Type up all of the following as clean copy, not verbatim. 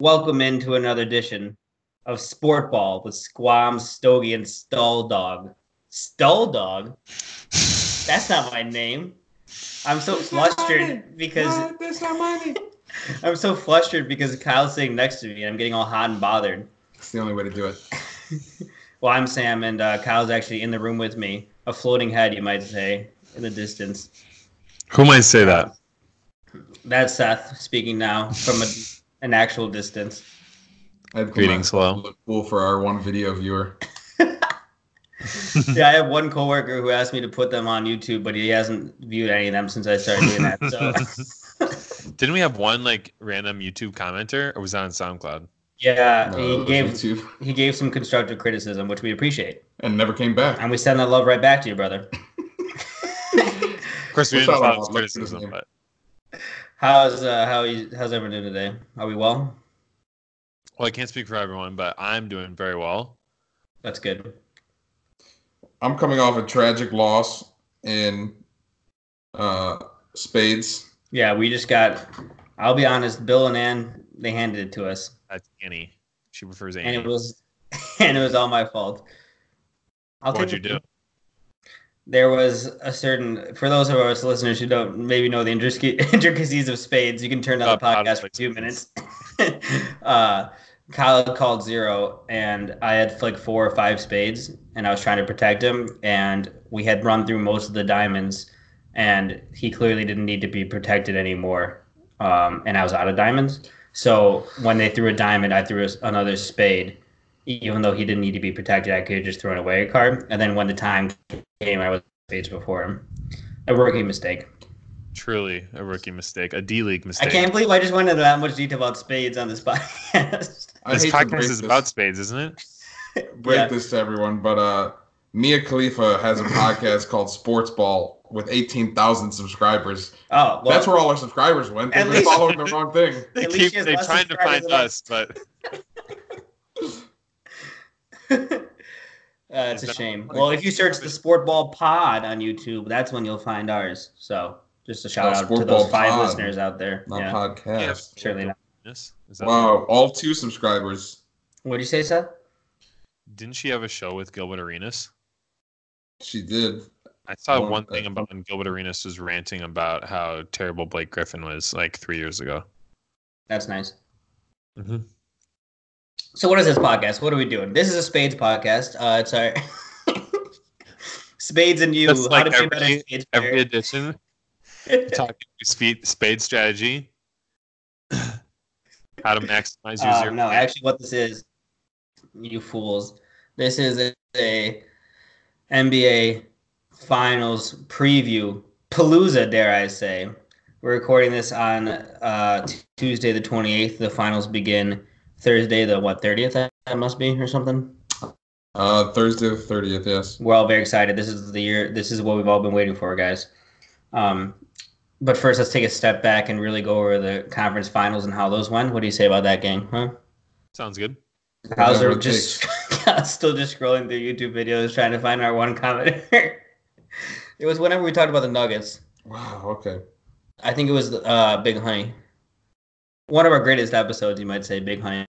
Welcome into another edition of Sport Ball with Squam, Stogie, and Stull Dog. Stull Dog? That's not my name. I'm so flustered because that's not my name. I'm so flustered because Kyle's sitting next to me and I'm getting all hot and bothered. It's the only way to do it. Well, I'm Sam and Kyle's actually in the room with me. A floating head, you might say, in the distance. Who might say that? That's Seth speaking now from an actual distance. Greetings, hello. Look cool for our one video viewer. Yeah, I have one coworker who asked me to put them on YouTube, but he hasn't viewed any of them since I started doing that. So, Didn't we have one like random YouTube commenter, or was that on SoundCloud? yeah, No, he gave some constructive criticism, which we appreciate, and never came back. and we send that love right back to you, brother. Of course, we didn't follow his criticism, but How's everyone doing today? Are we well? well, I can't speak for everyone, but I'm doing very well. That's good. I'm coming off a tragic loss in spades. Yeah, we just got. I'll be honest, Bill and Ann, they handed it to us, That's Annie. She prefers Annie. and it was all my fault. What'd you do? There was a certain, for those of us listeners who don't maybe know the intricacies of spades, you can turn down the podcast for 2 minutes. Kyle called zero, and I had like 4 or 5 spades, and I was trying to protect him, and we had run through most of the diamonds, and he clearly didn't need to be protected anymore, and I was out of diamonds. So when they threw a diamond, I threw another spade. Even though he didn't need to be protected, I could have just thrown away a card. And then when the time came, I was spades before him. A rookie mistake. Truly a rookie mistake, a D-League mistake. I can't believe I just went into that much detail about spades on this podcast. This podcast is about spades, isn't it? Break this to everyone, but Mia Khalifa has a podcast called Sports Ball with 18,000 subscribers. Oh, well, that's where all our subscribers went. They've been following the wrong thing. They're trying to find us, but it's a shame. Well, if you search the Sport Ball Pod on YouTube, that's when you'll find ours. So just a shout out to those 5 listeners out there. Not podcast. Yeah, certainly not. Wow, all 2 subscribers. What did you say, Seth? Didn't she have a show with Gilbert Arenas? She did. I saw one thing about when Gilbert Arenas was ranting about how terrible Blake Griffin was like 3 years ago. That's nice. Mm-hmm. So what is this podcast? What are we doing? This is a spades podcast. It's our spades and you. That's how like to be a better spades player. every edition. Talking speed strategy. How to maximize user. No, actually, what this is, you fools, this is a NBA Finals preview palooza, dare I say. We're recording this on Tuesday the 28th. The finals begin Thursday the 30th. That must be or something. Thursday the 30th. Yes. We're all very excited. This is the year. This is what we've all been waiting for, guys. But first, let's take a step back and really go over the conference finals and how those went. What do you say about that game? Huh? Sounds good. How's still just scrolling through YouTube videos trying to find our one commenter. It was whenever we talked about the Nuggets. Wow. Okay. I think it was Big Honey. One of our greatest episodes, you might say, Big Honey.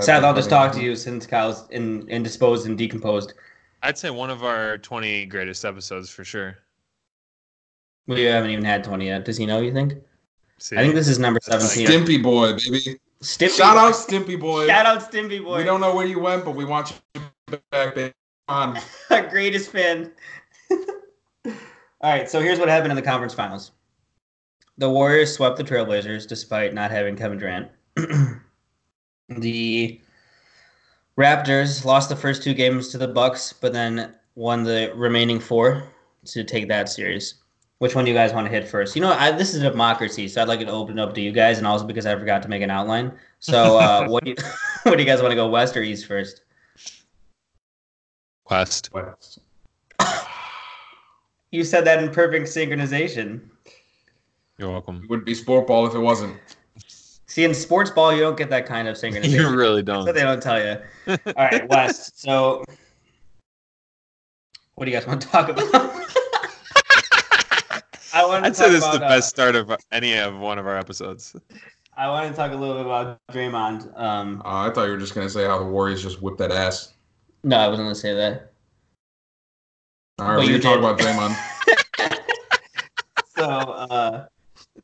Seth, I'll just talk to you since Kyle's indisposed and decomposed. I'd say one of our 20 greatest episodes for sure. We haven't even had 20 yet. Does he know, you think? See, I think this is number 17. Stimpy boy, baby. Shout out Stimpy boy. Shout out Stimpy boy. We don't know where you went, but we want you back, baby. Come on. Our greatest fan. All right, so here's what happened in the conference finals. The Warriors swept the Trailblazers despite not having Kevin Durant. The Raptors lost the first 2 games to the Bucks, but then won the remaining 4 to take that series. Which one do you guys want to hit first? You know, this is a democracy, so I'd like it to open up to you guys, and also because I forgot to make an outline. So what do you guys want to go, west or east first? West. You said that in perfect synchronization. You're welcome. It would be sport ball if it wasn't. See, in sports ball, you don't get that kind of synchronization. You really don't. That's what they don't tell you. All right, West. So, what do you guys want to talk about? I'd say this is the best start of any of one of our episodes. I want to talk a little bit about Draymond. I thought you were just gonna say how the Warriors just whipped that ass. No, I wasn't going to say that. All right, But we you can talk did. about Draymond. So,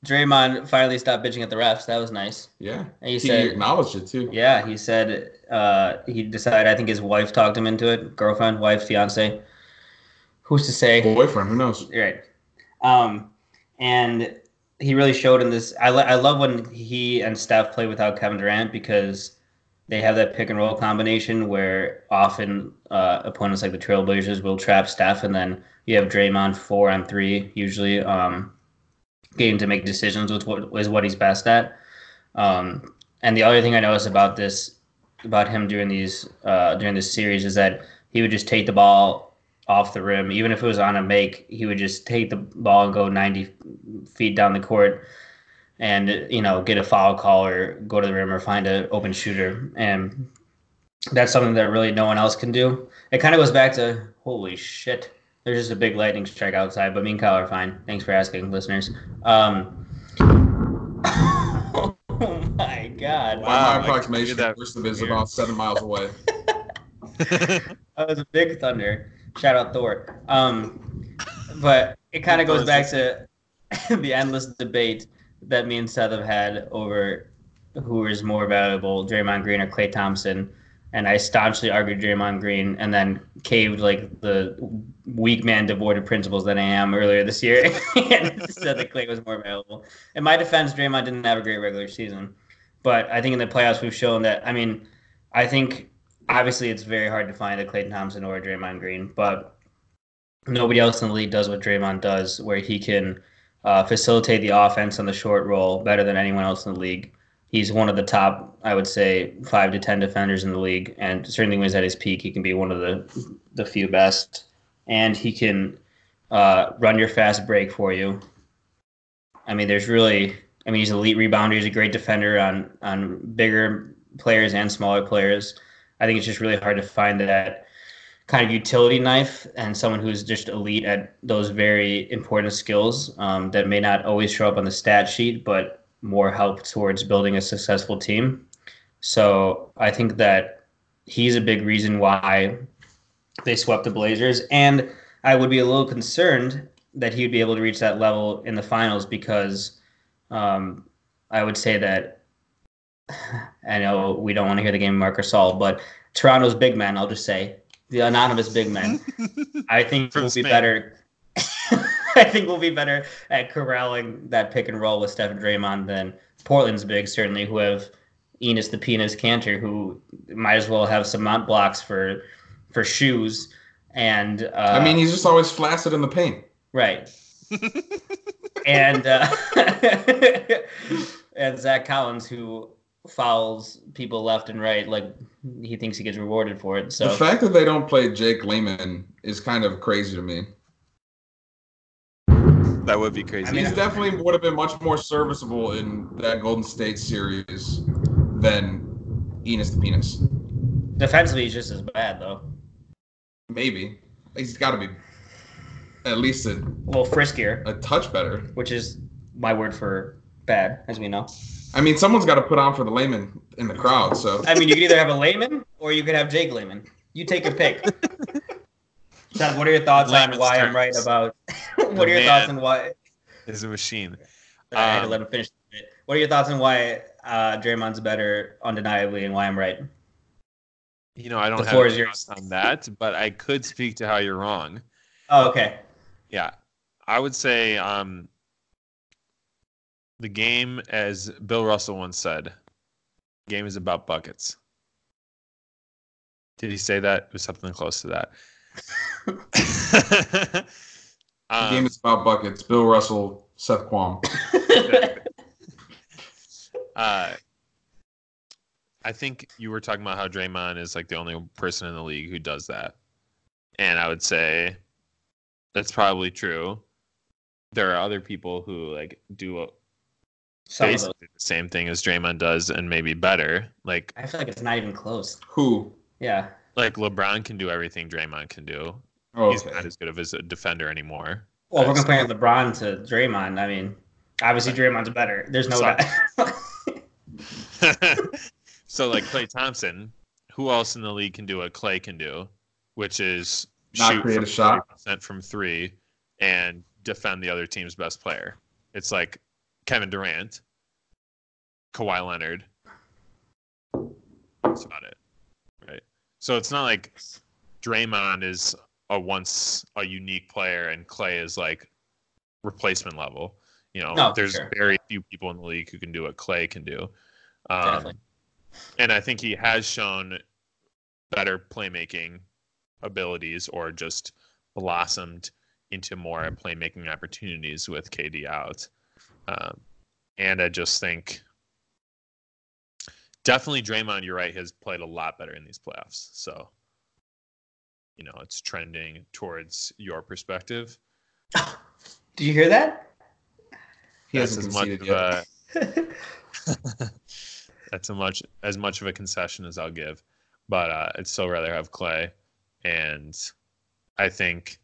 Draymond finally stopped bitching at the refs. That was nice. Yeah, And he he said, acknowledged it too. yeah, he said he decided, I think his wife talked him into it. Girlfriend, wife, fiance. Who's to say? Boyfriend, who knows? Right. Um, and he really showed in this. I love when he and Steph play without Kevin Durant because they have that pick and roll combination where often opponents like the Trailblazers will trap Steph, and then you have Draymond 4-on-3 usually getting to make decisions with what he's best at. And the other thing I noticed about him during this series is that he would just take the ball off the rim, even if it was on a make. He would just take the ball and go 90 feet down the court, and get a foul call or go to the rim or find an open shooter. And that's something that really no one else can do. It kind of goes back to holy shit. There's just a big lightning strike outside, but me and Kyle are fine. Thanks for asking, listeners. Oh my God. Wow, my approximation, worst of it is about 7 miles away. That was a big thunder. Shout out Thor. But it kind of goes back to the endless debate that me and Seth have had over who is more valuable, Draymond Green or Klay Thompson. And I staunchly argued Draymond Green and then caved like the weak man devoid of principles that I am earlier this year and said that Klay was more valuable. In my defense, Draymond didn't have a great regular season. But I think in the playoffs we've shown that, I think obviously it's very hard to find a Klay Thompson or a Draymond Green, but nobody else in the league does what Draymond does, where he can facilitate the offense on the short roll better than anyone else in the league. He's one of the top, I would say, 5 to 10 defenders in the league, and certainly when he's at his peak, he can be one of the few best. And he can run your fast break for you. He's an elite rebounder. He's a great defender on bigger players and smaller players. I think it's just really hard to find that kind of utility knife and someone who's just elite at those very important skills that may not always show up on the stat sheet, but more help towards building a successful team. So I think that he's a big reason why they swept the Blazers. And I would be a little concerned that he would be able to reach that level in the finals because I would say that I know we don't want to hear the game of Marc Gasol, but Toronto's big men, I'll just say, the anonymous big men, I think will be better. I think we'll be better at corralling that pick and roll with Steph and Draymond than Portland's bigs, certainly, who have Enes the Penis Cantor, who might as well have some mount blocks for shoes. And he's just always flaccid in the paint. Right. And and Zach Collins, who fouls people left and right, like he thinks he gets rewarded for it. So the fact that they don't play Jake Layman is kind of crazy to me. That would be crazy. He's definitely would have been much more serviceable in that Golden State series than Enes the Penis. Defensively, he's just as bad, though. Maybe. He's got to be at least a little friskier. A touch better. Which is my word for bad, as we know. Someone's got to put on for the layman in the crowd, so. You could either have a layman or you could have Jake Layman. You take your pick. John, what are your thoughts on why I'm right about... What are your thoughts on why... Is a machine. I had to let him finish it. What are your thoughts on why Draymond's better undeniably and why I'm right? I don't have thoughts on that, but I could speak to how you're wrong. Oh, okay. Yeah. I would say the game, as Bill Russell once said, the game is about buckets. Did he say that? It was something close to that. The game is about buckets. Bill Russell, Seth Quam. I think you were talking about how Draymond is like the only person in the league who does that. And I would say that's probably true. There are other people who do basically the same thing as Draymond does and maybe better. I feel like it's not even close. Who? Yeah. LeBron can do everything Draymond can do. Okay. He's not as good of a defender anymore. Well, we're comparing LeBron to Draymond. Obviously Draymond's better. There's no doubt. So like Klay Thompson, who else in the league can do what Klay can do, which is Not shoot create from a shot. 40% from three and defend the other team's best player. It's like Kevin Durant, Kawhi Leonard. That's about it, right? So it's not like Draymond is once a unique player and Klay is like replacement level. No, for there's sure. very few people in the league who can do what Klay can do. Definitely. And I think he has shown better playmaking abilities or just blossomed into more playmaking opportunities with KD out. And I just think definitely Draymond, you're right, has played a lot better in these playoffs. So, it's trending towards your perspective. Did you hear that? He That's hasn't as much conceded of yet. that's as much of a concession as I'll give. But I'd still rather have Klay. And I think,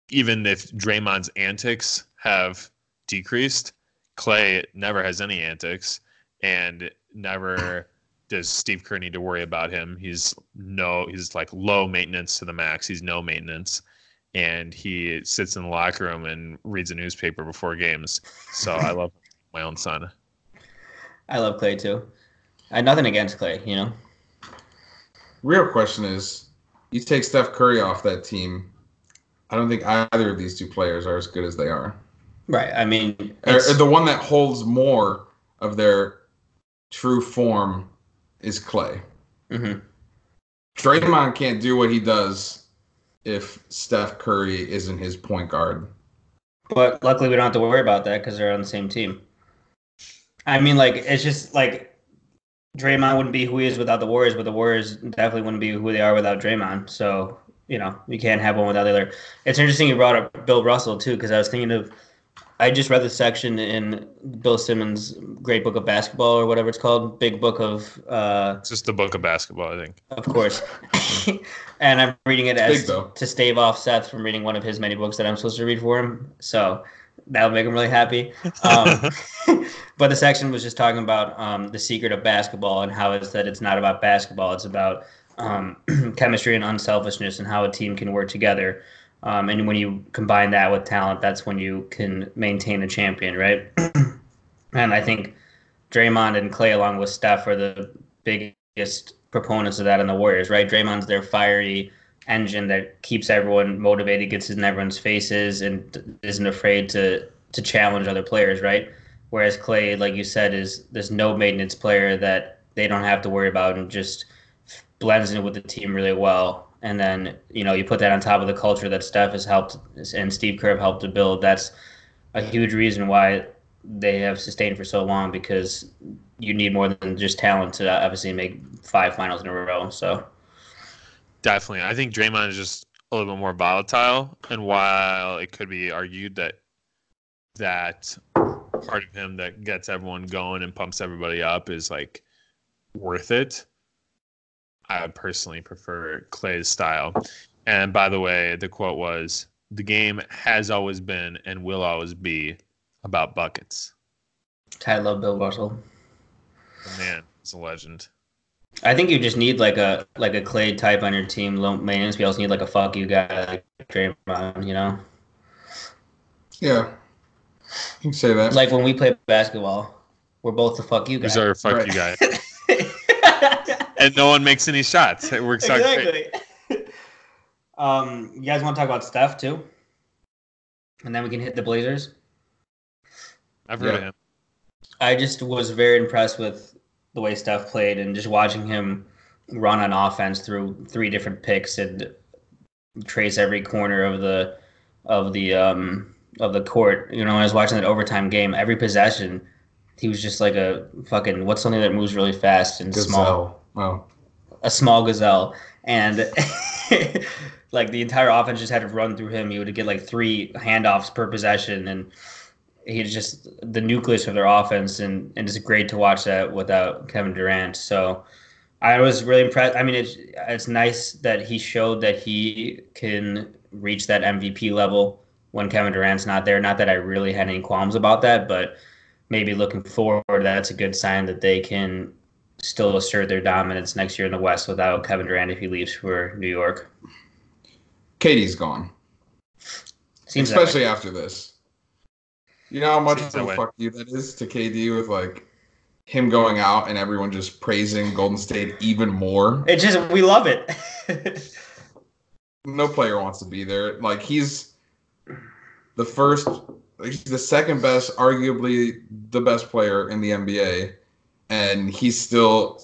even if Draymond's antics have decreased, Klay never has any antics, and never does Steve Kerr need to worry about him. He's like low maintenance to the max. He's no maintenance, and he sits in the locker room and reads a newspaper before games. So I love my own son. I love Klay too. I had nothing against Klay, Real question is, you take Steph Curry off that team, I don't think either of these two players are as good as they are. Right. I mean, The one that holds more of their true form is Klay. Mm-hmm. Draymond can't do what he does if Steph Curry isn't his point guard. But luckily, we don't have to worry about that because they're on the same team. I mean, it's just like Draymond wouldn't be who he is without the Warriors, but the Warriors definitely wouldn't be who they are without Draymond. So, you can't have one without the other. It's interesting you brought up Bill Russell, too, because I was thinking of I just read the section in Bill Simmons' Great Book of Basketball or whatever it's called, Big Book of. It's just the book of basketball, I think. Of course, and I'm reading it as big, to stave off Seth from reading one of his many books that I'm supposed to read for him. So that would make him really happy. But the section was just talking about the secret of basketball and how it's not about basketball; it's about chemistry and unselfishness and how a team can work together. And when you combine that with talent, that's when you can maintain a champion, right? And I think Draymond and Klay, along with Steph, are the biggest proponents of that in the Warriors, right? Draymond's their fiery engine that keeps everyone motivated, gets in everyone's faces, and isn't afraid to challenge other players, right? Whereas Klay, like you said, is this no maintenance player that they don't have to worry about and just blends in with the team really well. And then, you put that on top of the culture that Steph has helped and Steve Kerr have helped to build. That's a huge reason why they have sustained for so long, because you need more than just talent to obviously make 5 finals in a row. So definitely. I think Draymond is just a little bit more volatile. And while it could be argued that part of him that gets everyone going and pumps everybody up is like worth it, I would personally prefer Klay's style. And by the way, the quote was, "The game has always been and will always be about buckets." I love Bill Russell. The man is a legend. I think you just need like a Klay type on your team, low maintenance. We also need like a fuck you guy like Draymond, Yeah, you can say that. Like when we play basketball, we're both the fuck you guys. Who's our fuck Right. you guy? And no one makes any shots. It works out great. Exactly. You guys want to talk about Steph too? And then we can hit the Blazers. I've heard of him. I just was very impressed with the way Steph played and just watching him run on offense through 3 different picks and trace every corner of the court. When I was watching that overtime game, every possession, he was just like a fucking what's something that moves really fast and small. Oh. A small gazelle, and like the entire offense just had to run through him. He would get like 3 handoffs per possession, and he's just the nucleus of their offense, and it's great to watch that without Kevin Durant. So I was really impressed. I mean, it's nice that he showed that he can reach that MVP level when Kevin Durant's not there. Not that I really had any qualms about that, but maybe looking forward, that's a good sign that they can still assert their dominance next year in the West without Kevin Durant if he leaves for New York. KD's gone. Seems Especially after this. You know how much Seems of that a way. fuck you that is to KD with like him going out and everyone just praising Golden State even more. It just we love it. No player wants to be there. Like he's the first, he's the second best, arguably the best player in the NBA, and he's still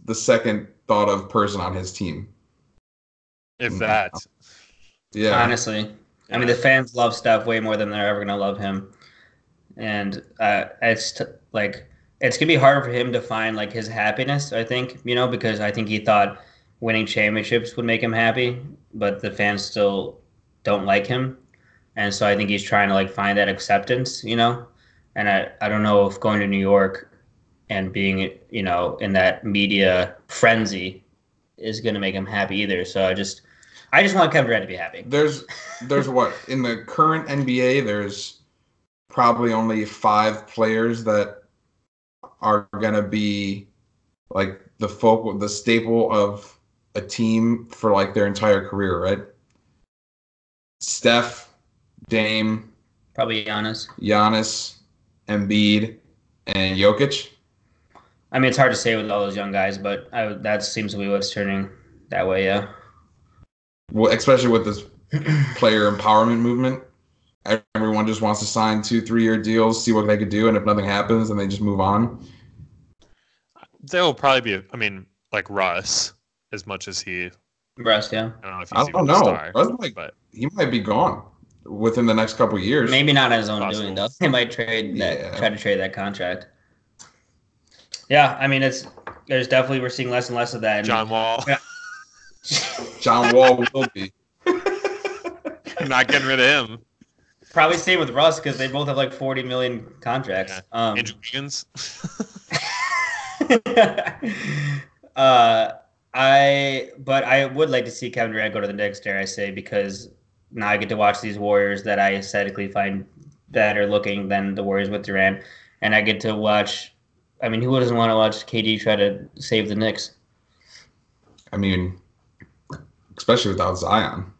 the second thought of person on his team. If that. Yeah. Honestly, I mean the fans love Steph way more than they're ever gonna love him, and like it's gonna be hard for him to find like his happiness. I think because I think he thought winning championships would make him happy, but the fans still don't like him, and so I think he's trying to like find that acceptance. And I don't know if going to New York and being in that media frenzy is gonna make him happy either. So I just want Kevin Durant to be happy. There's what in the current NBA there's probably only 5 players that are gonna be like the staple of a team for like their entire career, right? Steph, Dame, Probably Giannis. Embiid, and Jokic. I mean, it's hard to say with all those young guys, but that seems to be what's turning that way. Yeah. Well, especially with this player empowerment movement, everyone just wants to sign 2-3 year deals, see what they could do, and if nothing happens, then they just move on. There will probably be, like Russ, as much as he. Russ, yeah. I don't know if I he's don't even a know. star. Russ he might be gone within the next couple of years. Maybe not on his own Possible. doing though. They might try to trade that contract. Yeah, I mean there's definitely we're seeing less and less of that. John Wall. Yeah. John Wall will be. Not getting rid of him. Probably same with Russ because they both have like 40 million contracts. Yeah. Andrew Wiggins. But I would like to see Kevin Durant go to the Knicks, dare I say, because now I get to watch these Warriors that I aesthetically find better looking than the Warriors with Durant, and I get to watch. I mean, who doesn't want to watch KD try to save the Knicks? I mean, especially without Zion.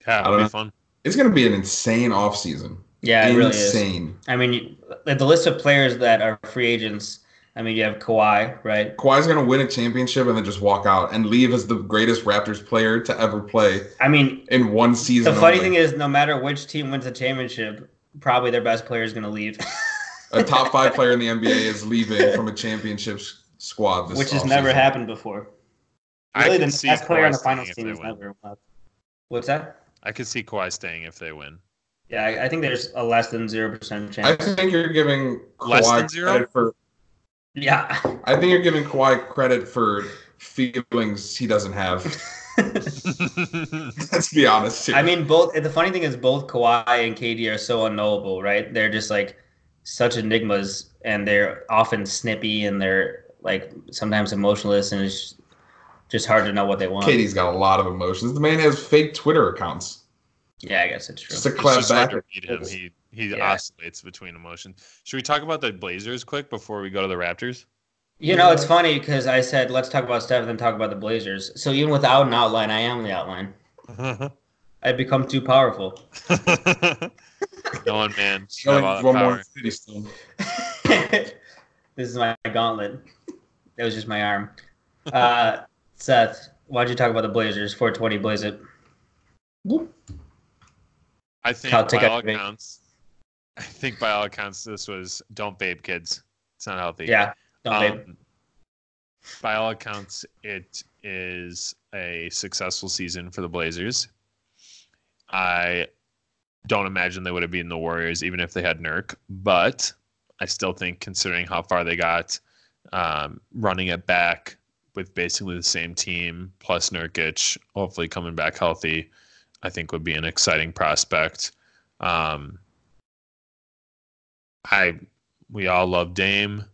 Yeah, it'll be fun. It's going to be an insane offseason. Yeah, it really is. Insane. I mean, the list of players that are free agents. I mean, you have Kawhi, right? Kawhi's going to win a championship and then just walk out and leave as the greatest Raptors player to ever play. I mean, in one season. The funny thing is, no matter which team wins the championship, probably their best player is going to leave. A top 5 player in the NBA is leaving from a championship squad which has never happened before. Really, the best player on the finals team has never left. What's that? I could see Kawhi staying if they win. Yeah, I think there's a less than 0% chance. I think you're giving less Kawhi than 0? credit for. Yeah. I think you're giving Kawhi credit for feelings he doesn't have. Let's be honest here. I mean, the funny thing is both Kawhi and KD are so unknowable, right? They're just like such enigmas, and they're often snippy, and they're like sometimes emotionless, and it's just hard to know what they want. KD's got a lot of emotions. The man has fake Twitter accounts. Yeah, I guess it's true. Just to clap back. Hard to read him. He oscillates between emotions. Should we talk about the Blazers quick before we go to the Raptors? It's funny because I said let's talk about Steph and then talk about the Blazers. So even without an outline, I am the outline. I've become too powerful. Go on, man. One more city stone. This is my gauntlet. That was just my arm. Seth, why don't you talk about the Blazers? 420 Blaze it. I think by all accounts, this was don't vape, kids. It's not healthy. Yeah, don't vape. By all accounts, it is a successful season for the Blazers. I don't imagine they would have beaten the Warriors even if they had Nurk, but I still think considering how far they got, running it back with basically the same team plus Nurkic, hopefully coming back healthy, I think would be an exciting prospect. We all love Dame.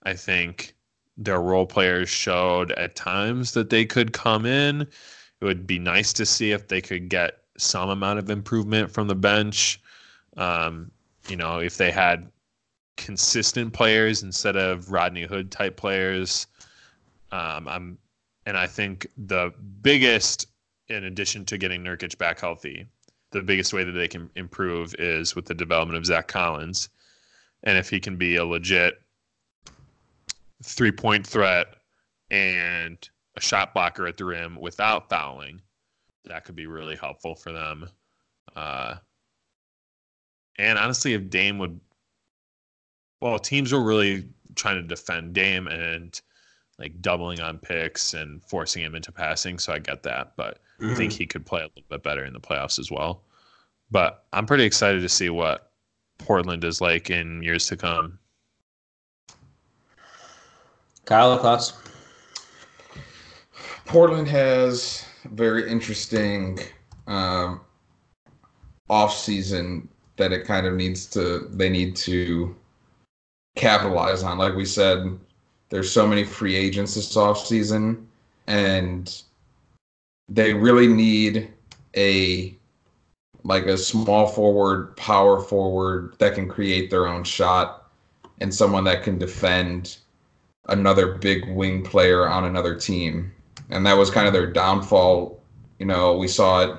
I think their role players showed at times that they could come in. It would be nice to see if they could get some amount of improvement from the bench. if they had consistent players instead of Rodney Hood type players. And I think the biggest, in addition to getting Nurkic back healthy, the biggest way that they can improve is with the development of Zach Collins. And if he can be a legit 3-point threat and a shot blocker at the rim without fouling, that could be really helpful for them. And honestly, if Dame would, teams were really trying to defend Dame and like doubling on picks and forcing him into passing. So I get that, but I think he could play a little bit better in the playoffs as well. But I'm pretty excited to see what Portland is like in years to come. Kyle, thoughts? Portland has very interesting off-season that it kind of they need to capitalize on. Like we said, there's so many free agents this offseason, and they really need a small forward, power forward that can create their own shot, and someone that can defend another big wing player on another team. And that was kind of their downfall. We saw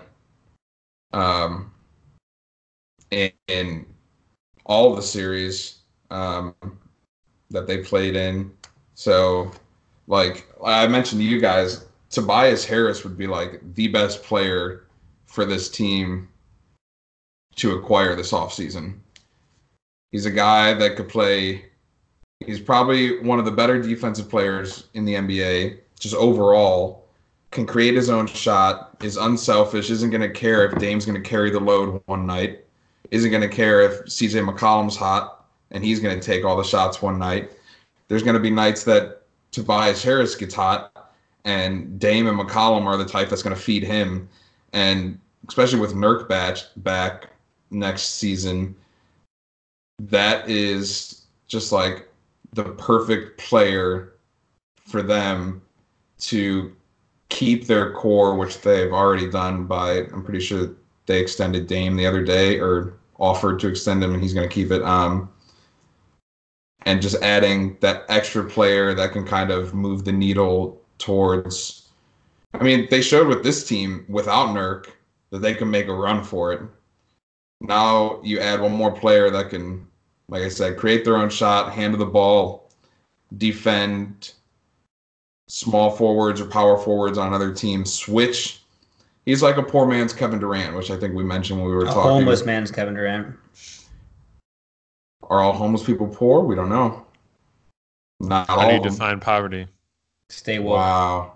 it in all of the series that they played in. So, like I mentioned to you guys, Tobias Harris would be like the best player for this team to acquire this offseason. He's a guy that could play. He's probably one of the better defensive players in the NBA, just overall. Can create his own shot, is unselfish, isn't going to care if Dame's going to carry the load one night, isn't going to care if CJ McCollum's hot and he's going to take all the shots one night. There's going to be nights that Tobias Harris gets hot and Dame and McCollum are the type that's going to feed him. And especially with Nurk back next season, that is just like the perfect player for them to keep their core, which they've already done by, I'm pretty sure they extended Dame the other day or offered to extend him and he's going to keep it. And just adding that extra player that can kind of move the needle towards, they showed with this team without Nurk that they can make a run for it. Now you add one more player that can, like I said, create their own shot, handle the ball, defend small forwards or power forwards on another team, switch. He's like a poor man's Kevin Durant, which I think we mentioned when we were talking. A homeless man's Kevin Durant. Are all homeless people poor? We don't know. Not all. How do you define poverty? Stay woke. Wow.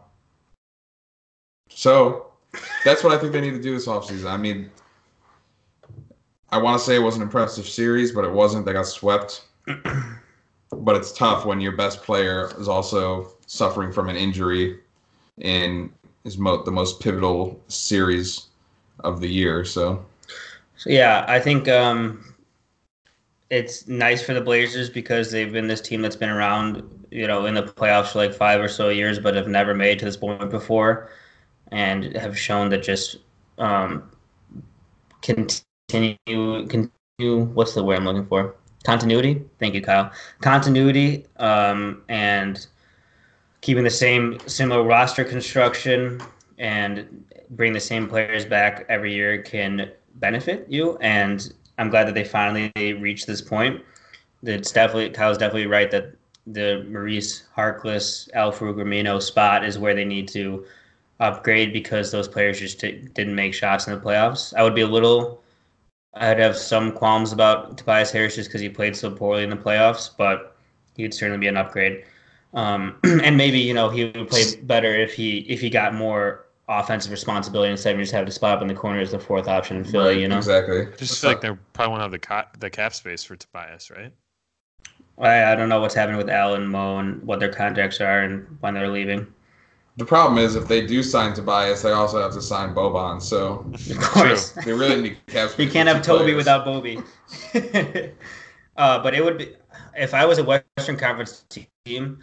So that's what I think they need to do this offseason. I want to say it was an impressive series, but it wasn't. They got swept. But it's tough when your best player is also suffering from an injury in the most pivotal series of the year. So yeah, I think it's nice for the Blazers because they've been this team that's been around, in the playoffs for like 5 or so years, but have never made it to this point before, and have shown that just continue. What's the word I'm looking for? Continuity. Thank you, Kyle. Continuity, and keeping the similar roster construction and bring the same players back every year can benefit you. And I'm glad that they finally reached this point. Kyle's definitely right that the Maurice Harkless, Al-Farouq Amino spot is where they need to upgrade because those players just didn't make shots in the playoffs. I'd have some qualms about Tobias Harris just because he played so poorly in the playoffs, but he'd certainly be an upgrade. And maybe, he would play better if he got more offensive responsibility instead of just having to spot up in the corner as the fourth option in Philly, Exactly. Just feel like they probably won't have the cap space for Tobias, right? I don't know what's happening with Al and Mo and what their contracts are and when they're leaving. The problem is if they do sign Tobias, they also have to sign Boban. So of course, they really need cap space. You can't have Toby without Bobby. But it would be, if I was a Western Conference team,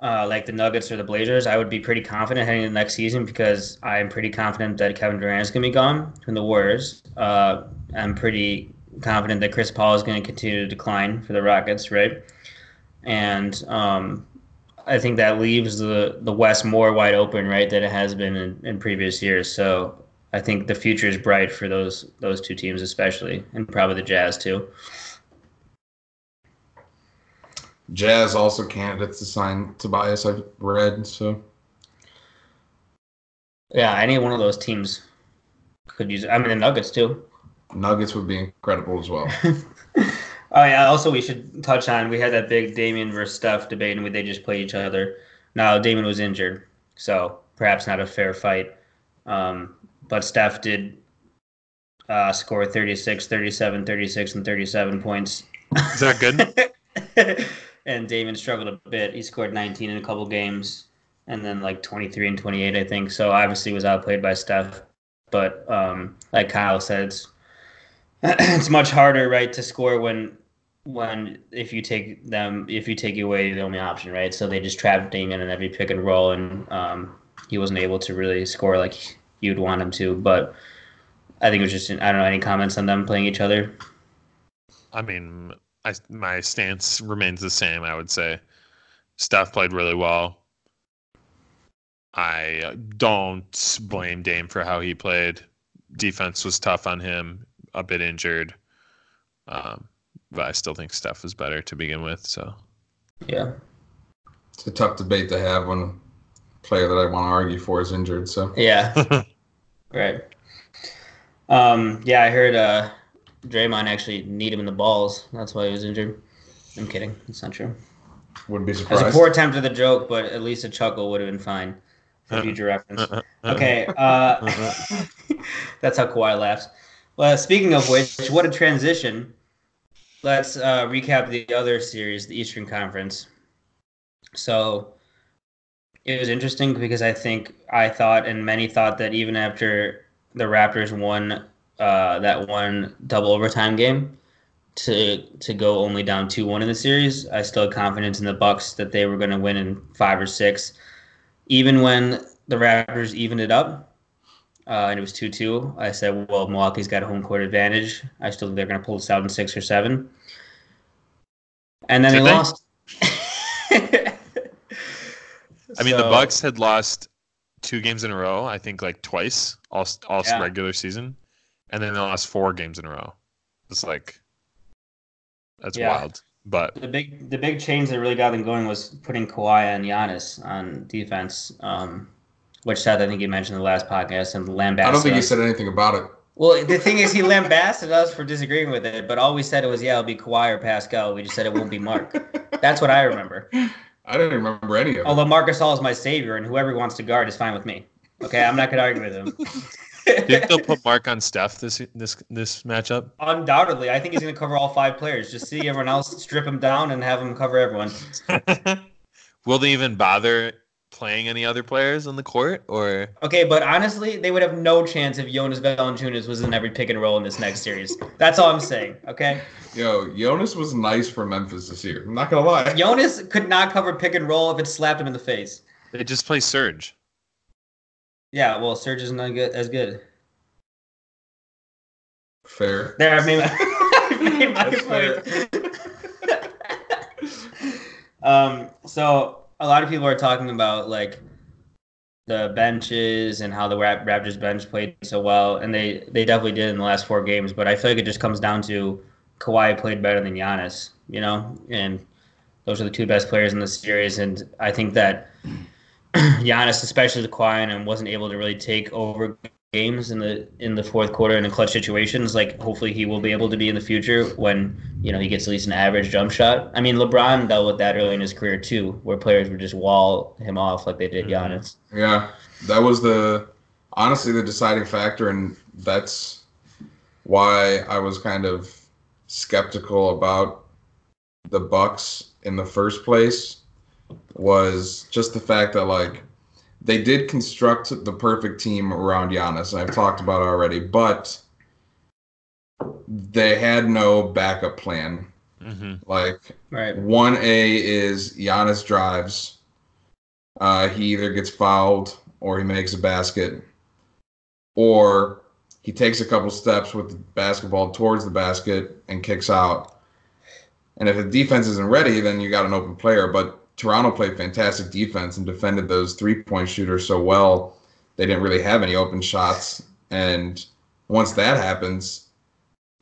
like the Nuggets or the Blazers, I would be pretty confident heading into the next season because I'm pretty confident that Kevin Durant is going to be gone from the Warriors. I'm pretty confident that Chris Paul is going to continue to decline for the Rockets, right? And I think that leaves the West more wide open, right, than it has been in previous years. So I think the future is bright for those two teams, especially, and probably the Jazz too. Jazz also candidates to sign Tobias, I've read. So yeah, any one of those teams could use it. I mean, the Nuggets too. Nuggets would be incredible as well. Oh yeah. Also, we should touch on we had that big Damian versus Steph debate, and they just played each other. Now Damian was injured, so perhaps not a fair fight. But Steph did score 36, 37, 36, and 37 points. Is that good? And Damian struggled a bit. He scored 19 in a couple games, and then like 23 and 28, I think. So obviously was outplayed by Steph. But like Kyle said, it's much harder, right, to score when if you take away the only option, right? So they just trapped Damian in every pick and roll, and he wasn't able to really score like you'd want him to. But I think it was just I don't know, any comments on them playing each other? I mean, my stance remains the same. I would say Steph played really well. I don't blame Dame for how he played. Defense was tough on him, a bit injured. But I still think Steph was better to begin with. So yeah, it's a tough debate to have when a player that I want to argue for is injured. So yeah, right. Yeah, I heard Draymond actually kneed him in the balls. That's why he was injured. I'm kidding. It's not true. Wouldn't be It was surprised. a poor attempt at the joke, but at least a chuckle would have been fine for future reference. Okay, that's how Kawhi laughs. Well, speaking of which, what a transition. Let's recap the other series, the Eastern Conference. So it was interesting because I thought, and many thought that even after the Raptors won that one double overtime game to go only down 2-1 in the series, I still had confidence in the Bucks that they were going to win in 5 or 6. Even when the Raptors evened it up, and it was 2-2, I said, well, Milwaukee's got a home court advantage. I still think they're going to pull this out in 6 or 7. And then they lost. I mean, the Bucks had lost 2 games in a row, I think like twice, all regular season. And then they lost 4 games in a row. It's like, that's wild. But the big change that really got them going was putting Kawhi and Giannis on defense, which Seth, I think you mentioned in the last podcast, and lambasted I don't think us. he said anything about it. Well, the thing is, he lambasted us for disagreeing with it, but all we said it was, it'll be Kawhi or Pascal. We just said it won't be Mark. That's what I remember. I don't remember any of it. Although Marc Gasol is my savior, and whoever he wants to guard is fine with me. Okay, I'm not going to argue with him. Do you think they'll put Mark on Steph this matchup? Undoubtedly. I think he's going to cover all 5 players. Just see everyone else, strip him down, and have him cover everyone. Will they even bother playing any other players on the court? Or okay, but honestly, they would have no chance if Jonas Valanciunas was in every pick and roll in this next series. That's all I'm saying, okay? Yo, Jonas was nice for Memphis this year. I'm not going to lie. Jonas could not cover pick and roll if it slapped him in the face. They just play Serge. Yeah, well, Serge is not as good. Fair. There, I made my point. So a lot of people are talking about like the benches and how the Raptors bench played so well, and they definitely did in the last 4 games. But I feel like it just comes down to Kawhi played better than Giannis, and those are the 2 best players in the series. And I think that Giannis, especially the Kawhi, and wasn't able to really take over games in the fourth quarter in the clutch situations. Like hopefully he will be able to be in the future when he gets at least an average jump shot. I mean, LeBron dealt with that early in his career too, where players would just wall him off like they did Giannis. Yeah, that was honestly the deciding factor, and that's why I was kind of skeptical about the Bucks in the first place. Was just the fact that like they did construct the perfect team around Giannis, and I've talked about it already, but they had no backup plan. Mm-hmm. Like, right. 1A is Giannis drives. He either gets fouled or he makes a basket, or he takes a couple steps with the basketball towards the basket and kicks out. And if the defense isn't ready, then you got an open player. But Toronto played fantastic defense and defended those three-point shooters so well. They didn't really have any open shots. And once that happens,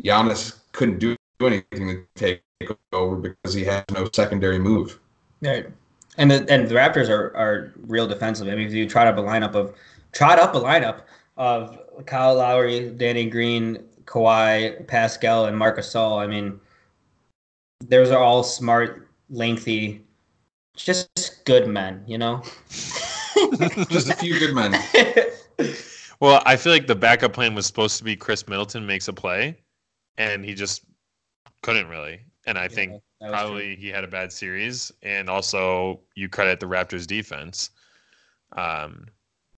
Giannis couldn't do anything to take over because he had no secondary move. Right. And the Raptors are real defensive. I mean, if you trot up a lineup of Kyle Lowry, Danny Green, Kawhi, Pascal, and Marc Gasol, I mean, those are all smart, lengthy, just good men, you know? Just a few good men. Well, I feel like the backup plan was supposed to be Chris Middleton makes a play, and he just couldn't really. And I think probably he had a bad series, and also you credit the Raptors defense.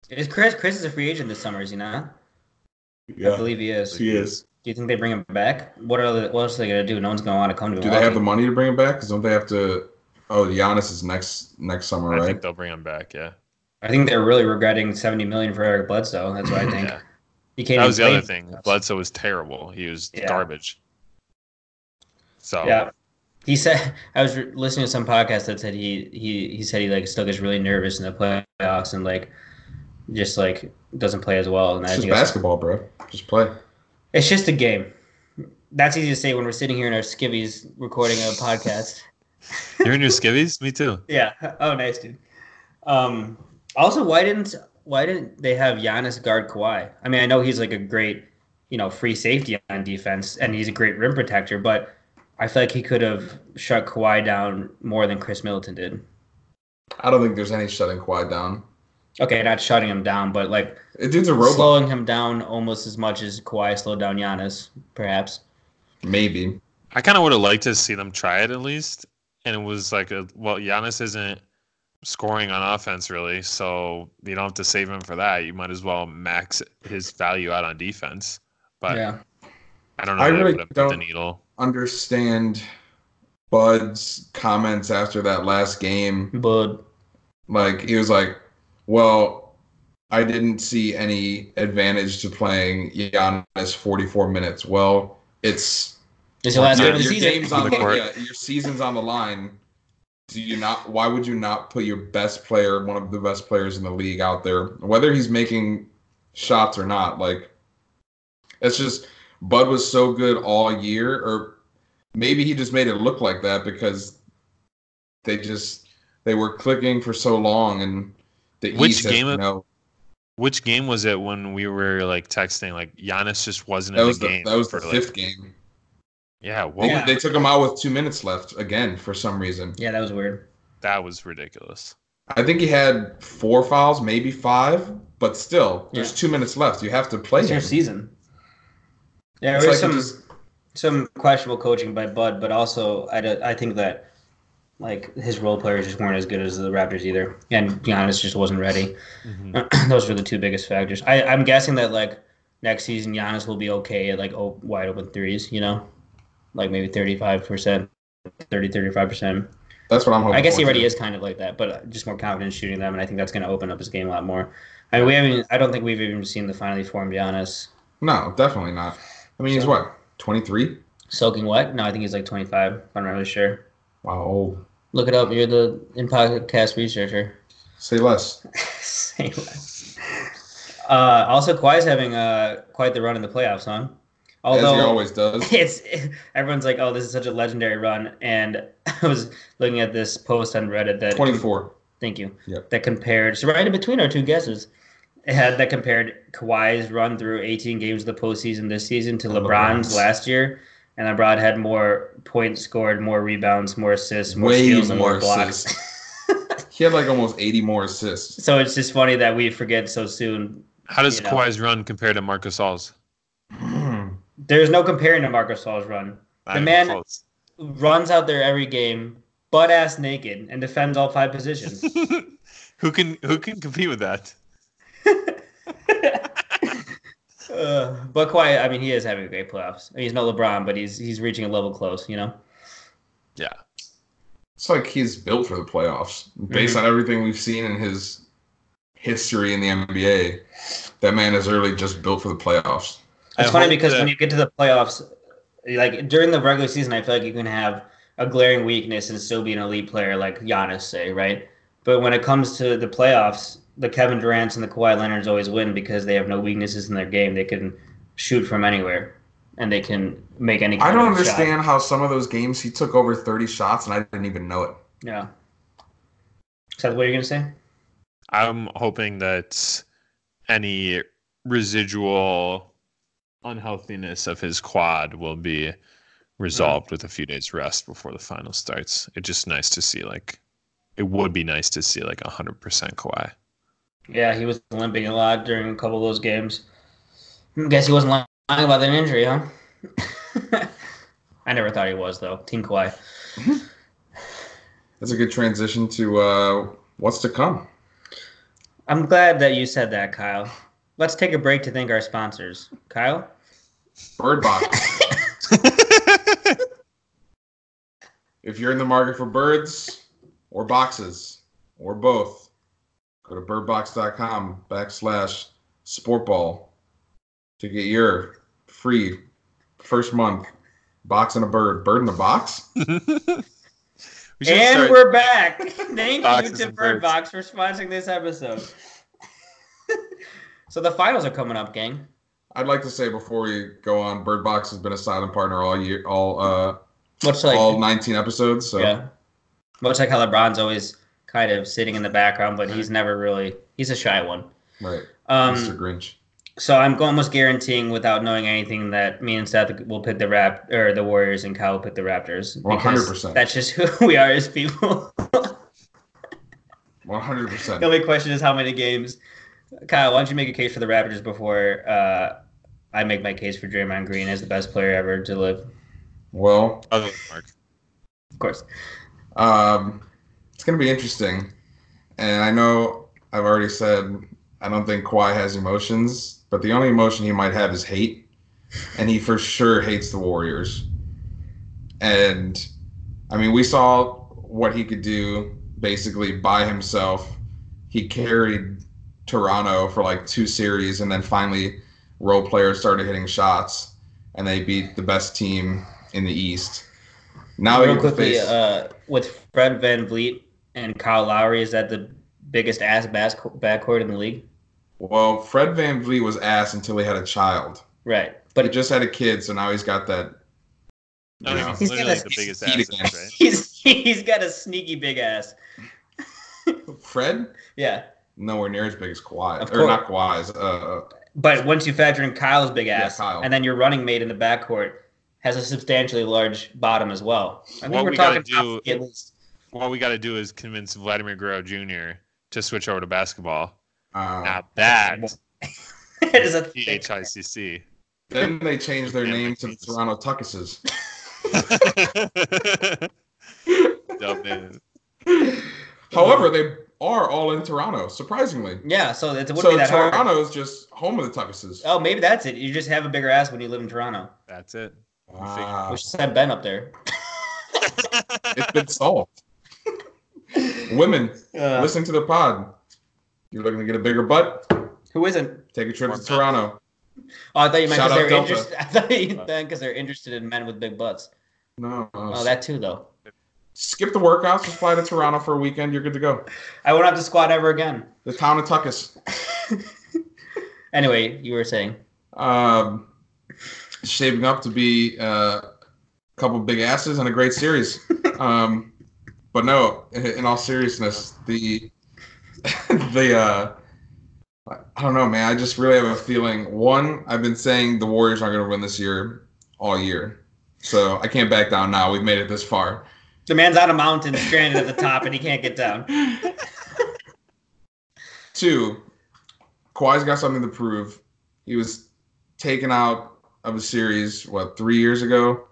Is Chris is a free agent this summer, is he not? Yeah, I believe he is. He is. Do you think they bring him back? What else are they gonna do? No one's gonna want to come to him. Do they have the money to bring him back? Because don't they have to? Oh, Giannis is next summer, right? I think they'll bring him back. Yeah. I think they're really regretting $70 million for Eric Bledsoe. That's what I think. Yeah. He can't That was the even other play. thing. Bledsoe was terrible. He was garbage. So yeah, he said I was listening to some podcast that said he said he like still gets really nervous in the playoffs and like just like doesn't play as well. And It's just basketball, bro. Just play. It's just a game. That's easy to say when we're sitting here in our skivvies recording a podcast. You're in your skivvies? Me too. Yeah. Oh, nice, dude. Also, why didn't they have Giannis guard Kawhi? I mean, I know he's like a great, free safety on defense, and he's a great rim protector, but I feel like he could have shut Kawhi down more than Chris Middleton did. I don't think there's any shutting Kawhi down. Okay, not shutting him down, but like dude's a robot. Slowing him down almost as much as Kawhi slowed down Giannis, perhaps. Maybe. I kind of would have liked to see them try it at least, and it was like Giannis isn't scoring on offense really, so you don't have to save him for that. You might as well max his value out on defense. But yeah. I don't know. I really don't the needle. Understand Bud's comments after that last game. Bud, like he was like, "Well, I didn't see any advantage to playing Giannis 44 minutes." Well, it's your last game of the your season. Game's on your season's on the line. Do you not? Why would you not put your best player, one of the best players in the league, out there, whether he's making shots or not? Like, it's just Bud was so good all year, or maybe he just made it look like that because they were clicking for so long, and the Which game was it when we were like texting? Like Giannis just wasn't in the game. That was the fifth game. Yeah, they took him out with 2 minutes left again for some reason. Yeah, that was weird. That was ridiculous. I think he had 4 fouls, maybe 5, but still, there's 2 minutes left. You have to play it's him. Your season. Yeah, there was some questionable coaching by Bud, but also I think that like his role players just weren't as good as the Raptors either, and Giannis just wasn't ready. Mm-hmm. Those were the two biggest factors. I'm guessing that like next season Giannis will be okay at like wide open threes, like maybe 35%, 35%. That's what I'm hoping. I guess he already is kind of like that, but just more confident shooting them, and I think that's going to open up his game a lot more. I mean, I don't think we've even seen the finally formed Giannis. No, definitely not. I mean, he's what, 23? Soaking wet? No, I think he's like 25. I'm not really sure. Wow. Look it up. You're the in-podcast researcher. Say less. Say less. Also, Kawhi's having quite the run in the playoffs, huh? Although, as he always does. Everyone's like, oh, this is such a legendary run. And I was looking at this post on Reddit that 24. Thank you. Yep. That compared, so right in between our two guesses, that compared Kawhi's run through 18 games of the postseason this season to LeBron's last year. And LeBron had more points scored, more rebounds, more assists, more steals, and more blocks. He had like almost 80 more assists. So it's just funny that we forget so soon. How does Kawhi's run compare to Marc Gasol's? There's no comparing to Marc Gasol's run. The man runs out there every game, butt-ass naked, and defends all 5 positions. Who can compete with that? But Kawhi, I mean, he is having a great playoffs. I mean, he's no LeBron, but he's reaching a level close, Yeah. It's like he's built for the playoffs. Based on everything we've seen in his history in the NBA, that man is literally just built for the playoffs. It's funny because when you get to the playoffs, like during the regular season, I feel like you can have a glaring weakness and still be an elite player, like Giannis, say, right? But when it comes to the playoffs, the Kevin Durant's and the Kawhi Leonard's always win because they have no weaknesses in their game. They can shoot from anywhere, and they can make any I kind don't of understand shot. how some of those games he took over 30 shots and I didn't even know it. Yeah. Seth, what are you gonna say? I'm hoping that any residual unhealthiness of his quad will be resolved with a few days rest before the final starts. It's just nice to see it would be nice to see 100% Kawhi. Yeah, he was limping a lot during a couple of those games. I guess he wasn't lying about an injury, huh? I never thought he was, though. Team Kawhi. That's a good transition to what's to come. I'm glad that you said that, Kyle. Let's take a break to thank our sponsors. Kyle? Bird Box. If you're in the market for birds or boxes or both, go to birdbox.com/sportball to get your free first month box and a bird. Bird in a box? We're back. Thank you to and Bird birds. Box for sponsoring this episode. So the finals are coming up, gang. I'd like to say before we go on, Bird Box has been a silent partner all year, all Much like 19 episodes. So yeah, much like how LeBron's always kind of sitting in the background, but he's never really. He's a shy one. right, Mr. Grinch. So I'm almost guaranteeing, without knowing anything, that me and Seth will pick the Warriors, and Kyle will pick the Raptors. 100%. That's just who we are as people. 100%. The only question is how many games. Kyle, why don't you make a case for the Raptors before I make my case for Draymond Green as the best player ever to live? Well, Other than Mark. Of course. it's going to be interesting. And I know I've already said I don't think Kawhi has emotions, but the only emotion he might have is hate. And he for sure hates the Warriors. And, I mean, we saw what he could do basically by himself. He carried Toronto for 2 series, and then finally role players started hitting shots, and they beat the best team in the East. Now real quickly, with Fred VanVleet and Kyle Lowry, is that the biggest ass backcourt in the league? Well, Fred VanVleet was ass until he had a child. Right, But he just had a kid, so now he's got that. No, You know. he's literally the biggest He's- asset, right? he's got a sneaky big ass. Fred? Yeah, Nowhere near as big as Kawhi. Of Or course. not Kawhi's. but once you factor in Kyle's big ass, Kyle. and then your running mate in the backcourt has a substantially large bottom as well. I think What we're we gotta talking top do- 50 at least. What we got to do is convince Vladimir Guerrero Jr. to switch over to basketball. Now Not that. It is a thick- THICC. then they changed their Yeah, name makes to the sense. Toronto Tuchuses. Dumb man. However, they are all in Toronto, surprisingly. Yeah, so it wouldn't So be that hard. Toronto is just home of the Tuchuses. Oh, maybe that's it. You just have a bigger ass when you live in Toronto. That's it. Wow. We should send Ben up there. It's been solved. Women, Uh, listen to the pod. You're looking to get a bigger butt? Who isn't? Take a trip Or to men. Toronto. Oh, I thought you meant Shout because out they're Delta. interested. I thought you meant because they're interested in men with big butts. No. Oh, that too, though. Skip the workouts. Just fly to Toronto for a weekend. You're good to go. I won't have to squat ever again. The town of Tuckus. Anyway, you were saying. Shaping up to be a couple big asses and a great series. But no, in all seriousness, the I don't know, man. I just really have a feeling. One, I've been saying the Warriors aren't going to win this year all year, so I can't back down now. We've made it this far. The man's on a mountain, stranded at the top, and he can't get down. 2, Kawhi's got something to prove. He was taken out of a series, 3 years ago,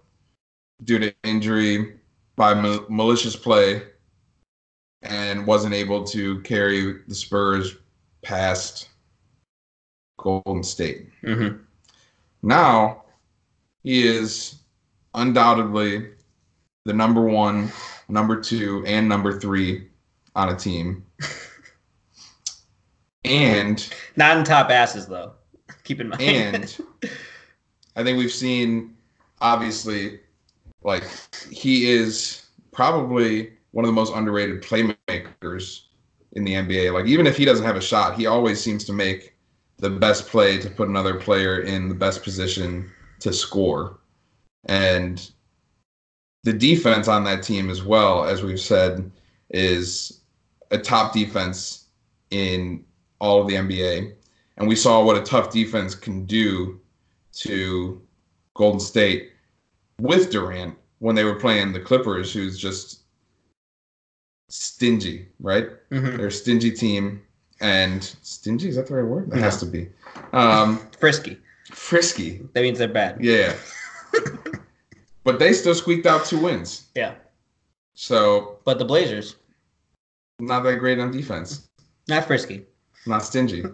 due to injury by malicious play, and wasn't able to carry the Spurs past Golden State. Mm-hmm. Now, he is undoubtedly the number 1, number 2, and number 3 on a team. And Not in top asses, though. Keep in mind. And I think we've seen, obviously, like, he is probably one of the most underrated playmakers in the NBA. Like, even if he doesn't have a shot, he always seems to make the best play to put another player in the best position to score. And the defense on that team as well, as we've said, is a top defense in all of the NBA. And we saw what a tough defense can do to Golden State with Durant when they were playing the Clippers, who's just stingy, right? Mm-hmm. They're a stingy team. And stingy, is that the right word? That has to be. Frisky. Frisky. That means they're bad. Yeah. But they still squeaked out 2 wins. Yeah. So. But the Blazers. Not that great on defense. Not frisky. Not stingy.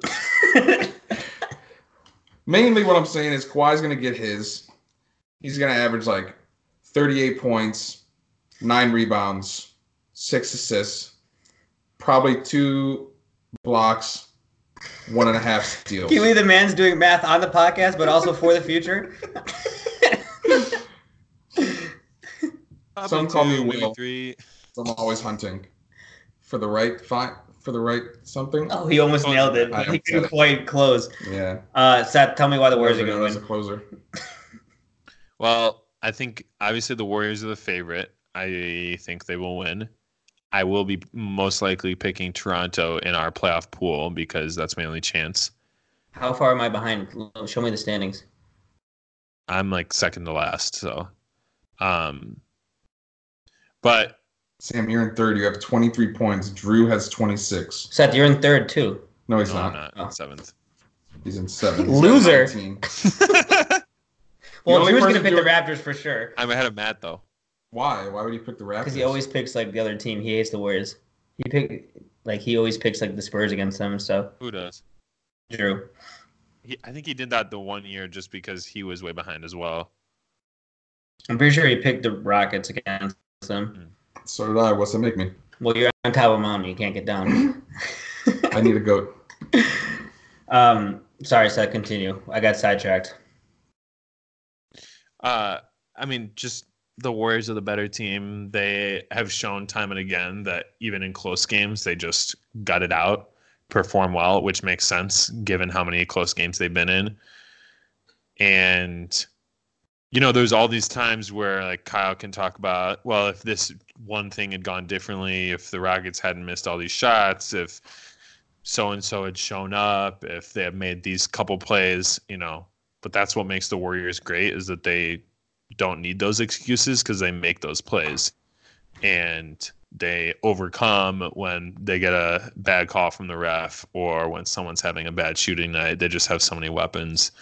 Mainly what I'm saying is Kawhi's going to get his. He's going to average like 38 points, 9 rebounds, 6 assists, probably 2 blocks, 1.5 steals. Can you believe the man's doing math on the podcast, but also for the future? Some call me Will. 3. I'm always hunting for the right something. Oh, he almost nailed it. He couldn't quite close. Yeah. Seth, tell me why the Warriors are going to As a win. closer. Well, I think obviously the Warriors are the favorite. I think they will win. I will be most likely picking Toronto in our playoff pool because that's my only chance. How far am I behind? Show me the standings. I'm like second to last, so. But Sam, you're in third. You have 23 points. Drew has 26. Seth, you're in third too. No, he's no, not. I'm not. Seventh. He's in seventh. Loser. Well, only Drew's going to person pick the doing- Raptors for sure. I'm ahead of Matt though. Why? Why would he pick the Raptors? Because he always picks like the other team. He hates the Warriors. He always picks like the Spurs against them and stuff. Who does? Drew. I think he did that the one year just because he was way behind as well. I'm pretty sure he picked the Rockets against them. So did I. What's that make me? Well, you're on top of a mountain. You can't get down. I need a goat. Sorry, Seth. Continue. I got sidetracked. I mean, just the Warriors are the better team. They have shown time and again that even in close games, they just gut it out, perform well, which makes sense given how many close games they've been in. And, you know, there's all these times where like Kyle can talk about, well, if this one thing had gone differently, if the Rockets hadn't missed all these shots, if so-and-so had shown up, if they had made these couple plays, you know, but that's what makes the Warriors great is that they don't need those excuses because they make those plays and they overcome when they get a bad call from the ref or when someone's having a bad shooting night. They just have so many weapons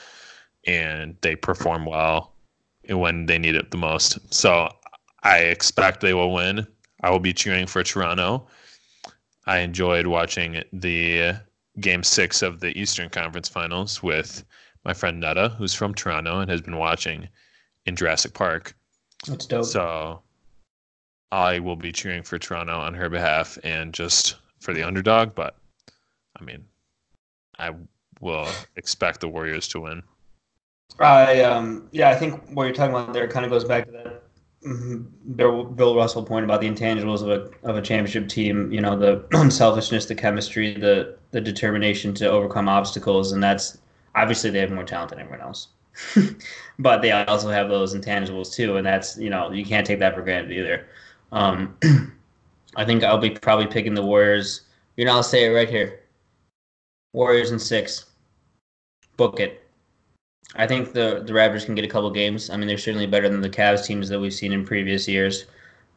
and they perform well when they need it the most. So I expect they will win. I will be cheering for Toronto. I enjoyed watching the Game 6 of the Eastern Conference Finals with my friend Netta, who's from Toronto and has been watching in Jurassic Park. That's dope. So I will be cheering for Toronto on her behalf and just for the underdog. But, I mean, I will expect the Warriors to win. I think what you're talking about there kind of goes back to that Bill Russell point about the intangibles of a championship team. You know, the unselfishness, the chemistry, the determination to overcome obstacles, and that's obviously they have more talent than everyone else. But they also have those intangibles too, and that's, you know, you can't take that for granted either. I think I'll be probably picking the Warriors. You know, I'll say it right here. Warriors in 6. Book it. I think the Raptors can get a couple games. I mean, they're certainly better than the Cavs teams that we've seen in previous years.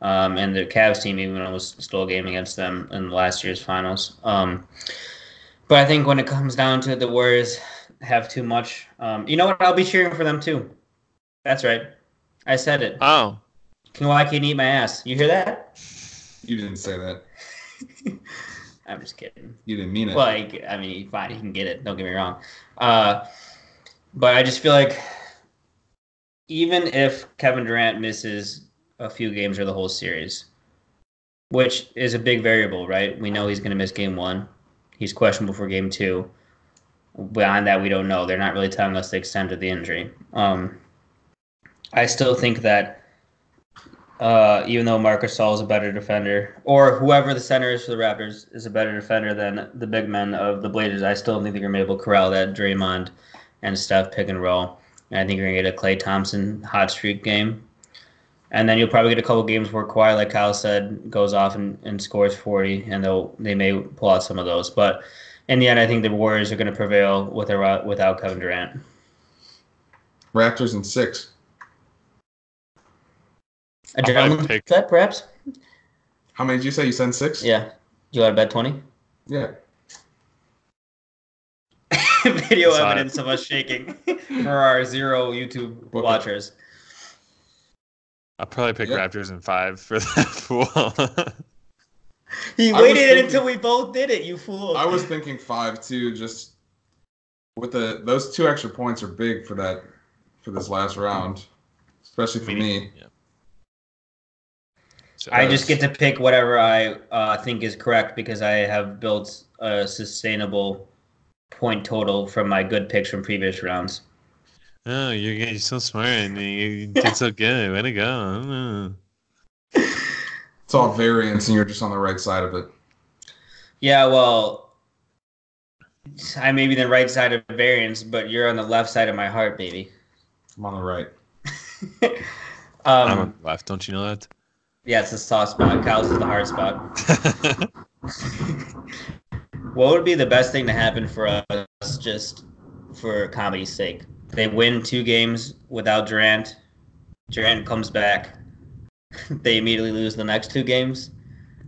And the Cavs team even almost stole a game against them in last year's finals. But I think when it comes down to the Warriors have too much, you know what? I'll be cheering for them too. That's right. I said it. Oh. Kawhi can eat my ass. You hear that? You didn't say that. I'm just kidding. You didn't mean it. Well, I mean, fine, he can get it. Don't get me wrong. But I just feel like even if Kevin Durant misses a few games or the whole series, which is a big variable, right? We know he's going to miss game 1. He's questionable for game 2. Beyond that, we don't know. They're not really telling us the extent of the injury. I still think that even though Marcus Gasol is a better defender, or whoever the center is for the Raptors is a better defender than the big men of the Blazers, I still think they're going to be able to corral that Draymond and Steph pick and roll. And I think you're going to get a Klay Thompson hot streak game. And then you'll probably get a couple games where Kawhi, like Kyle said, goes off and scores 40, and they may pull out some of those. But in the end, I think the Warriors are going to prevail with or without Kevin Durant. Raptors in 6. A gentleman's bet, perhaps? How many did you say? You said 6? Yeah. You want to bet 20? Yeah. Video evidence of us shaking for our 0 YouTube watchers. I'll probably pick Raptors in 5 for that fool. He waited until we both did it, you fool. I was thinking 5 too, just with those 2 extra points are big for this last round, especially for me. Yeah. So I just get to pick whatever I think is correct because I have built a sustainable point total from my good picks from previous rounds. Oh, you're so smart and you did so good. Way to go. It's all variance and you're just on the right side of it. Yeah, well, I may be the right side of variance, but you're on the left side of my heart, baby. I'm on the right. I'm on the left. Don't you know that? Yeah, it's the soft spot. Kyle's is the hard spot. What would be the best thing to happen for us just for comedy's sake? They win 2 games without Durant. Durant comes back. They immediately lose the next 2 games.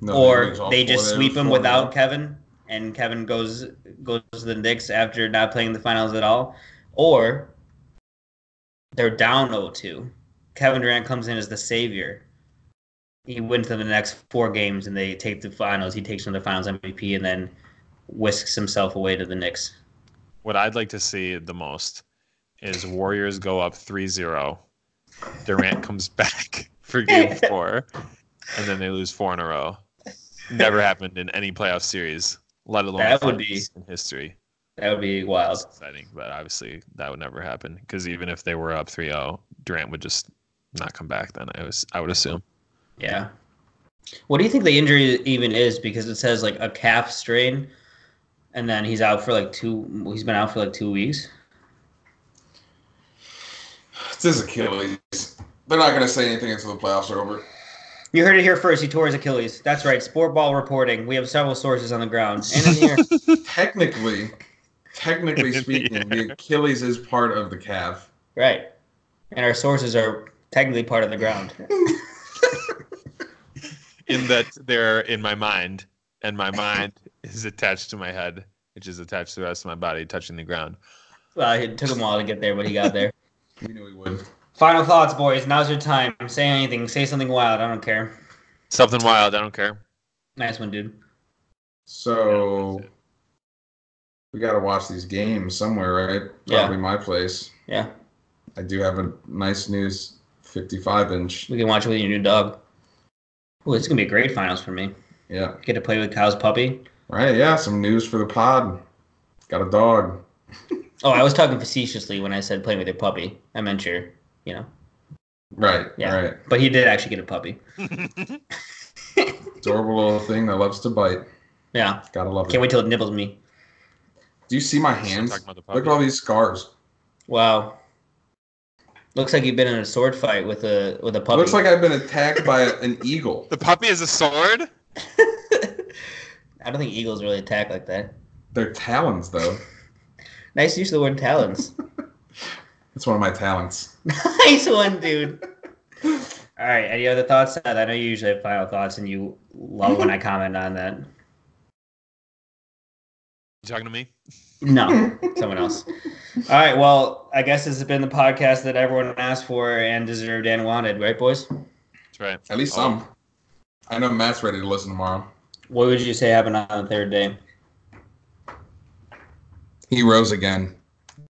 Or they just sweep him without Kevin, and Kevin goes to the Knicks after not playing the finals at all. Or they're down 0-2. Kevin Durant comes in as the savior. He wins them the next 4 games, and they take the finals. He takes them to the finals MVP, and then whisks himself away to the Knicks. What I'd like to see the most is Warriors go up 3-0. Durant comes back for game 4, and then they lose 4 in a row. Never happened in any playoff series, let alone in history. That would be wild. It's exciting, but obviously that would never happen because even if they were up 3-0, Durant would just not come back then, I would assume. Yeah. What do you think the injury even is? Because it says like a calf strain, and then he's out for he's been out for 2 weeks. It's his Achilles. They're not going to say anything until the playoffs are over. You heard it here first. He tore his Achilles. That's right. Sport Ball reporting. We have several sources on the ground. And in here. Technically speaking, the Achilles is part of the calf. Right. And our sources are technically part of the ground. In that they're in my mind, and my mind is attached to my head, which is attached to the rest of my body, touching the ground. Well, it took him a while to get there, but he got there. We knew he would. Final thoughts, boys. Now's your time. Say anything. Say something wild. I don't care. Something wild. I don't care. Nice one, dude. So, we got to watch these games somewhere, right? Probably my place. Yeah. I do have a nice news 55-inch. We can watch it with your new dog. Ooh, it's going to be a great finals for me. Yeah. Get to play with Kyle's puppy. Right, yeah. Some news for the pod. Got a dog. Oh, I was talking facetiously when I said playing with your puppy. I meant your, Right, yeah. right. But he did actually get a puppy. Adorable little thing that loves to bite. Yeah. Gotta love it. Can't wait till it nibbles me. Do you see my hands? Look at all these scars. Wow. Looks like you've been in a sword fight with a puppy. It looks like I've been attacked by an eagle. The puppy is a sword? I don't think eagles really attack like that. They're talons, though. Nice use of the word talons. It's one of my talents. Nice one, dude. All right. Any other thoughts? I know you usually have final thoughts, and you love when I comment on that. You talking to me? No, someone else. All right. Well, I guess this has been the podcast that everyone asked for and deserved and wanted, right, boys? That's right. At least some. I know Matt's ready to listen tomorrow. What would you say happened on the third day? He rose again.